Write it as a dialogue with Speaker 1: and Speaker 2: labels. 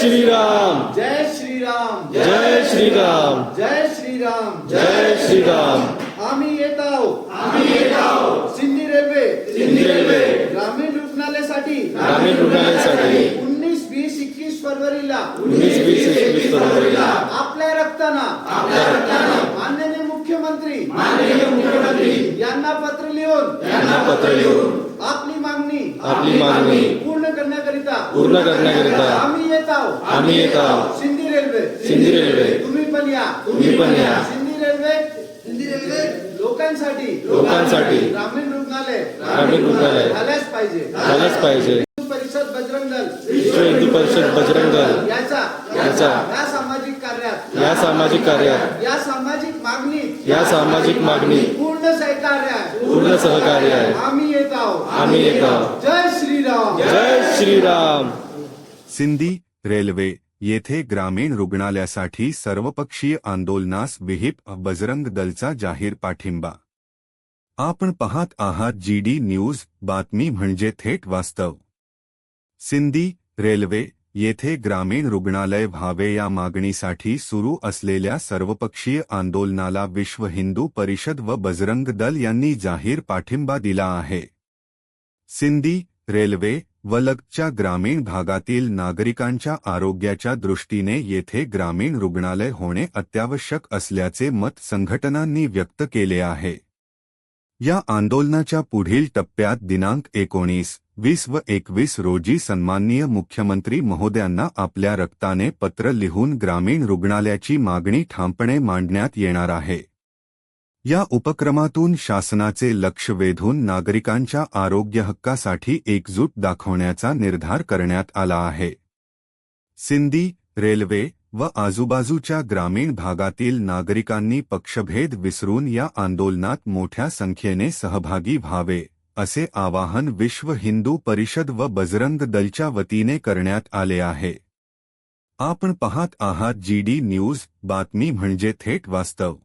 Speaker 1: श्रीराम
Speaker 2: जय श्रीराम
Speaker 1: जय श्रीराम
Speaker 2: जय श्रीराम
Speaker 1: जय श्रीराम।
Speaker 2: आम्ही येत आहोत सिंधी रेल्वे ग्रामीण रुग्णालयासाठी
Speaker 1: रुग्णालयासाठी
Speaker 2: 19, 20, 21 फरवरीला
Speaker 1: 19, 20, 21 फरवरीला
Speaker 2: आपल्या रक्ताना माननीय मुख्यमंत्री यांना पत्र लिहून आपली मागणी पूर्ण करण्याकरिता आम्ही येत आहोत सिंधी रेल्वे तुम्ही पण या सिंधी रेल्वे लोकांसाठी ग्रामीण रुग्णालय झाल्याच पाहिजे परिषद बजरंग दल
Speaker 1: विश्व हिंदू परिषद बजरंग दल
Speaker 2: याचा या सामाजिक कार्यात या सामाजिक मागणी पूर्ण सहकार्य आहे आम्ही येत आहोत जय श्रीराम
Speaker 1: जय श्रीराम।
Speaker 3: सिंधी रेल्वे येथे ग्रामीण रुग्णालयासाठी सर्वपक्षीय आंदोलनास विहिप बजरंग दलचा जाहीर पाठिंबा। आपण पाहत आहात GD न्यूज, बातमी म्हणजे थेट वास्तव। सिंधी रेल्वे येथे ग्रामीण रुग्णालय व्हावे या मागणीसाठी सुरू असलेल्या सर्वपक्षीय आंदोलनाला विश्व हिंदू परिषद व बजरंग दल यांनी जाहीर पाठिंबा दिला आहे। सिंधी रेल्वे व लगतच्या ग्रामीण भागातील नागरिकांच्या आरोग्याच्या दृष्टीने येथे ग्रामीण रुग्णालय होणे अत्यावश्यक असल्याचे मत संघटनांनी व्यक्त केले आहे। या आंदोलनाच्या पुढील टप्प्यात दिनांक 19, 20 व 21 रोजी सन्माननीय मुख्यमंत्री महोदयांना आपल्या रक्ताने पत्र लिहून ग्रामीण रुग्णालयाची मागणी ठामपणे मांडण्यात येणार आहे। या उपक्रमातून शासनाचे लक्ष वेधून नागरिकांच्या आरोग्य हक्कासाठी एकजूट दाखवण्याचा निर्धार करण्यात आला आहे। सिंधी रेल्वे व आजूबाजूच्या ग्रामीण भागातील नागरिकांनी पक्षभेद विसरून या आंदोलनात मोठ्या संख्येने सहभागी व्हावे असे आवाहन विश्व हिंदू परिषद व बजरंग दलच्या वतीने करण्यात आले आहे। आपण पाहत आहात GD न्यूज, बातमी म्हणजे थेट वास्तव।